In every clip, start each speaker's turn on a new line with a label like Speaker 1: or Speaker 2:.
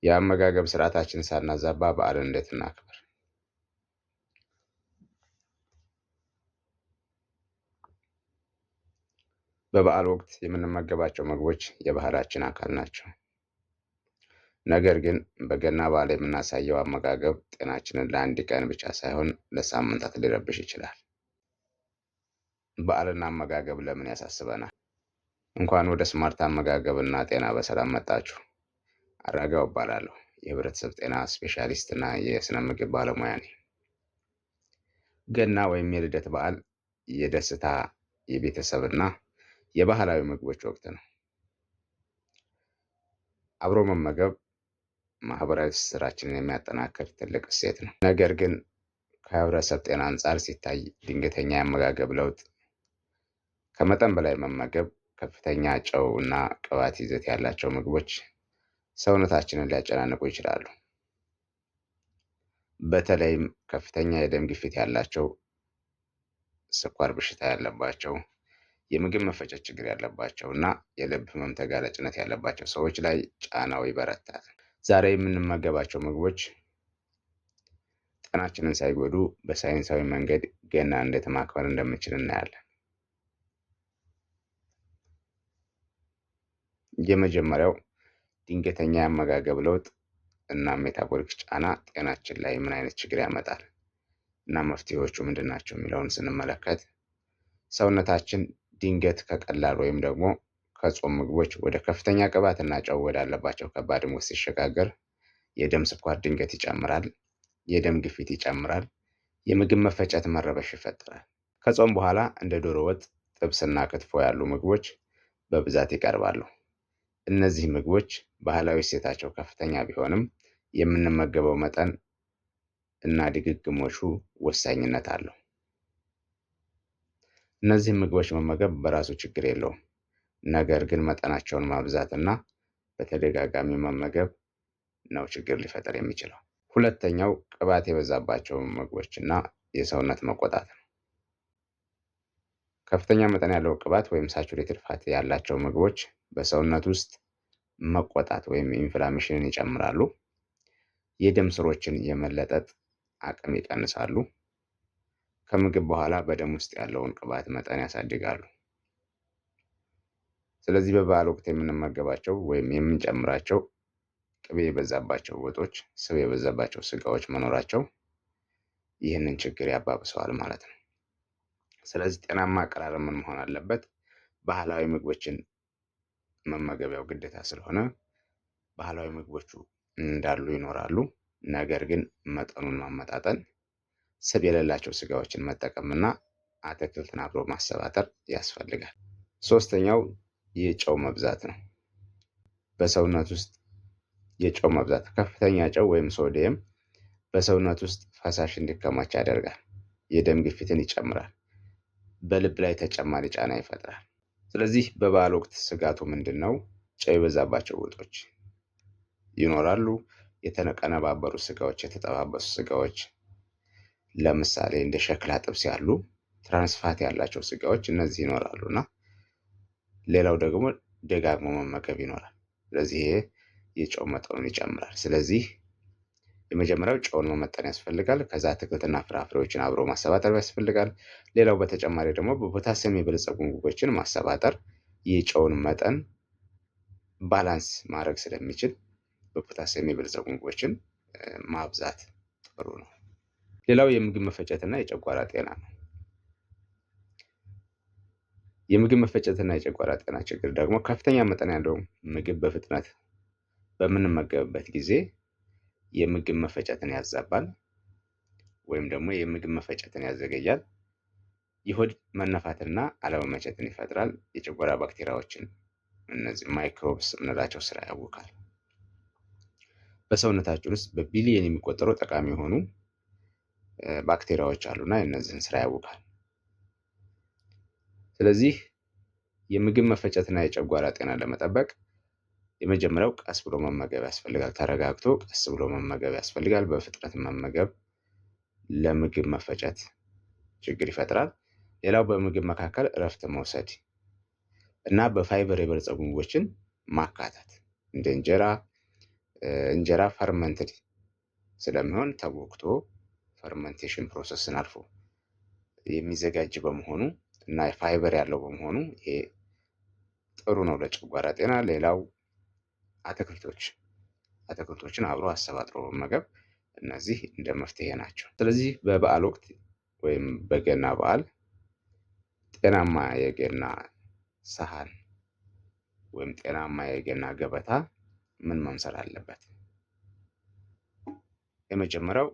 Speaker 1: የአመጋገብ ስርዓታችን ሳናዛባ በዓልን እንዴት እናክብር? በበዓል ወቅት የምንመገባቸው ምግቦች የባህላችን አካል ናቸው። ነገር ግን በገና በዓል የምናሳየው አመጋገብ ጤናችንን ለአንድ ቀን ብቻ ሳይሆን ለሳምንታት ሊረብሽ ይችላል። በዓልና አመጋገብ ለምን ያሳስበናል? እንኳን ወደ ስማርት አመጋገብና ጤና በሰላም መጣችሁ። አራጋው እባላለሁ። የህብረተሰብ ጤና ስፔሻሊስት እና የስነ ምግብ ባለሙያ ነኝ። ገና ወይም የልደት በዓል የደስታ የቤተሰብና የባህላዊ ምግቦች ወቅት ነው። አብሮ መመገብ ማህበራዊ ትስስራችንን የሚያጠናክር ትልቅ እሴት ነው። ነገር ግን ከህብረተሰብ ጤና አንጻር ሲታይ ድንገተኛ የአመጋገብ ለውጥ፣ ከመጠን በላይ መመገብ፣ ከፍተኛ ጨው እና ቅባት ይዘት ያላቸው ምግቦች ሰውነታችንን ሊያጨናንቁ ይችላሉ። በተለይም ከፍተኛ የደም ግፊት ያላቸው፣ ስኳር በሽታ ያለባቸው፣ የምግብ መፈጨት ችግር ያለባቸው እና የልብ ህመም ተጋላጭነት ያለባቸው ሰዎች ላይ ጫናው ይበረታል። ዛሬ የምንመገባቸው ምግቦች ጤናችንን ሳይጎዱ በሳይንሳዊ መንገድ ገና እንዴት ማክበር እንደምንችል እናያለን። የመጀመሪያው ድንገተኛ የአመጋገብ ለውጥ እና ሜታቦሊክ ጫና ጤናችን ላይ ምን አይነት ችግር ያመጣል እና መፍትሄዎቹ ምንድን ናቸው የሚለውን ስንመለከት ሰውነታችን ድንገት ከቀላል ወይም ደግሞ ከጾም ምግቦች ወደ ከፍተኛ ቅባትና ጨው ወዳለባቸው ከባድ ምግቦች ሲሸጋገር የደም ስኳር ድንገት ይጨምራል፣ የደም ግፊት ይጨምራል፣ የምግብ መፈጨት መረበሽ ይፈጠራል። ከጾም በኋላ እንደ ዶሮ ወጥ፣ ጥብስና ክትፎ ያሉ ምግቦች በብዛት ይቀርባሉ። እነዚህ ምግቦች ባህላዊ እሴታቸው ከፍተኛ ቢሆንም የምንመገበው መጠን እና ድግግሞሹ ወሳኝነት አለው። እነዚህ ምግቦች መመገብ በራሱ ችግር የለውም። ነገር ግን መጠናቸውን ማብዛት እና በተደጋጋሚ መመገብ ነው ችግር ሊፈጠር የሚችለው። ሁለተኛው ቅባት የበዛባቸው ምግቦች እና የሰውነት መቆጣት ነው። ከፍተኛ መጠን ያለው ቅባት ወይም ሳቹሬትድ ፋት ያላቸው ምግቦች በሰውነት ውስጥ መቆጣት ወይም ኢንፍላሜሽንን ይጨምራሉ። የደም ስሮችን የመለጠጥ አቅም ይቀንሳሉ። ከምግብ በኋላ በደም ውስጥ ያለውን ቅባት መጠን ያሳድጋሉ። ስለዚህ በበዓል ወቅት የምንመገባቸው ወይም የምንጨምራቸው ቅቤ የበዛባቸው ወጦች፣ ስብ የበዛባቸው ስጋዎች መኖራቸው ይህንን ችግር ያባብሰዋል ማለት ነው። ስለዚህ ጤናማ አቀራረብ ምን መሆን አለበት? ባህላዊ ምግቦችን መመገቢያው ግዴታ ስለሆነ ባህላዊ ምግቦቹ እንዳሉ ይኖራሉ። ነገር ግን መጠኑን ማመጣጠን፣ ስብ የሌላቸው ስጋዎችን መጠቀምና አትክልትን አብሮ ማሰባጠር ያስፈልጋል። ሶስተኛው የጨው መብዛት ነው። በሰውነት ውስጥ የጨው መብዛት ከፍተኛ ጨው ወይም ሶዲየም በሰውነት ውስጥ ፈሳሽ እንዲከማች ያደርጋል። የደም ግፊትን ይጨምራል። በልብ ላይ ተጨማሪ ጫና ይፈጥራል። ስለዚህ በበዓል ወቅት ስጋቱ ምንድን ነው? ጨው የበዛባቸው ወጦች ይኖራሉ። የተቀነባበሩ ስጋዎች፣ የተጠባበሱ ስጋዎች ለምሳሌ እንደ ሸክላ ጥብስ ያሉ ትራንስፋት ያላቸው ስጋዎች እነዚህ ይኖራሉ እና ሌላው ደግሞ ደጋግሞ መመገብ ይኖራል። ስለዚህ ይሄ የጨው መጠኑን ይጨምራል። ስለዚህ የመጀመሪያው ጨውን መመጠን ያስፈልጋል። ከዛ አትክልትና ፍራፍሬዎችን አብሮ ማሰባጠር ያስፈልጋል። ሌላው በተጨማሪ ደግሞ በፖታሲየም የበለጸጉ ምግቦችን ማሰባጠር የጨውን መጠን ባላንስ ማድረግ ስለሚችል በፖታሲየም የበለጸጉ ምግቦችን ማብዛት ጥሩ ነው። ሌላው የምግብ መፈጨትና የጨጓራ ጤና ነው። የምግብ መፈጨትና የጨጓራ ጤና ችግር ደግሞ ከፍተኛ መጠን ያለው ምግብ በፍጥነት በምንመገብበት ጊዜ የምግብ መፈጨትን ያዛባል ወይም ደግሞ የምግብ መፈጨትን ያዘገያል። የሆድ መነፋትና አለመመቸትን ይፈጥራል። የጨጓራ ባክቴሪያዎችን እነዚህ ማይክሮብስ የምንላቸው ስራ ያውካል። በሰውነታችን ውስጥ በቢሊየን የሚቆጠሩ ጠቃሚ የሆኑ ባክቴሪያዎች አሉና የእነዚህን ስራ ያውካል። ስለዚህ የምግብ መፈጨትና የጨጓራ ጤና ለመጠበቅ የመጀመሪያው ቀስ ብሎ መመገብ ያስፈልጋል። ተረጋግቶ ቀስ ብሎ መመገብ ያስፈልጋል። በፍጥነት መመገብ ለምግብ መፈጨት ችግር ይፈጥራል። ሌላው በምግብ መካከል እረፍት መውሰድ እና በፋይበር የበለጸጉ ምግቦችን ማካተት እንደ እንጀራ፣ እንጀራ ፈርመንትድ ስለሚሆን ተቦክቶ ፈርመንቴሽን ፕሮሰስን አልፎ የሚዘጋጅ በመሆኑ እና ፋይበር ያለው በመሆኑ ይሄ ጥሩ ነው ለጨጓራ ጤና። ሌላው አትክልቶችን አብሮ አሰባጥሮ መመገብ፣ እነዚህ እንደ መፍትሄ ናቸው። ስለዚህ በበዓል ወቅት ወይም በገና በዓል ጤናማ የገና ሰሃን ወይም ጤናማ የገና ገበታ ምን መምሰል አለበት? የመጀመሪያው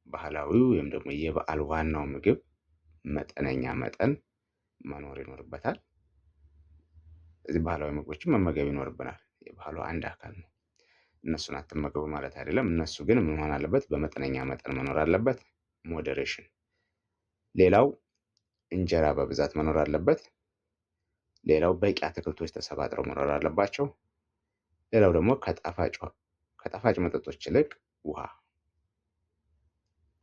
Speaker 1: ባህላዊው ወይም ደግሞ የበዓል ዋናው ምግብ መጠነኛ መጠን መኖር ይኖርበታል። እዚህ ባህላዊ ምግቦችን መመገብ ይኖርብናል። የባህሉ አንድ አካል ነው። እነሱን አትመገቡ ማለት አይደለም። እነሱ ግን ምን መሆን አለበት? በመጠነኛ መጠን መኖር አለበት። ሞዴሬሽን። ሌላው እንጀራ በብዛት መኖር አለበት። ሌላው በቂ አትክልቶች ተሰባጥረው መኖር አለባቸው። ሌላው ደግሞ ከጣፋጭ መጠጦች ይልቅ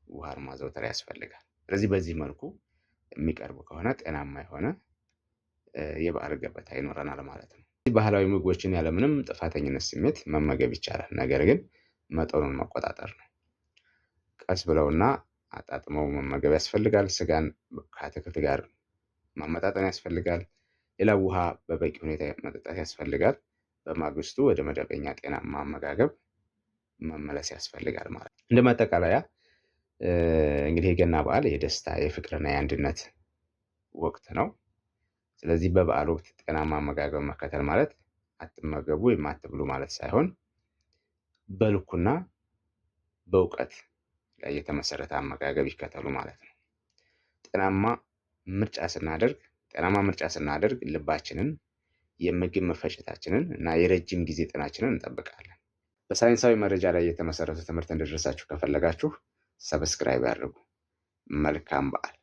Speaker 1: ውሃን ማዘውተር ያስፈልጋል። ስለዚህ በዚህ መልኩ የሚቀርቡ ከሆነ ጤናማ የሆነ የበዓል ገበታ ይኖረናል ማለት ነው። ባህላዊ ምግቦችን ያለምንም ጥፋተኝነት ስሜት መመገብ ይቻላል። ነገር ግን መጠኑን መቆጣጠር ነው። ቀስ ብለውና አጣጥመው መመገብ ያስፈልጋል። ስጋን ከአትክልት ጋር ማመጣጠን ያስፈልጋል። ሌላው ውሃ በበቂ ሁኔታ መጠጣት ያስፈልጋል። በማግስቱ ወደ መደበኛ ጤናማ አመጋገብ መመለስ ያስፈልጋል ማለት ነው። እንደ ማጠቃለያ እንግዲህ የገና በዓል የደስታ የፍቅርና የአንድነት ወቅት ነው። ስለዚህ በበዓል ወቅት ጤናማ አመጋገብ መከተል ማለት አትመገቡ ወይም አትብሉ ማለት ሳይሆን በልኩና በእውቀት ላይ የተመሰረተ አመጋገብ ይከተሉ ማለት ነው። ጤናማ ምርጫ ስናደርግ ልባችንን፣ የምግብ መፈጨታችንን እና የረጅም ጊዜ ጤናችንን እንጠብቃለን። በሳይንሳዊ መረጃ ላይ የተመሰረተ ትምህርት እንዲደርሳችሁ ከፈለጋችሁ ሰብስክራይብ ያድርጉ። መልካም በዓል።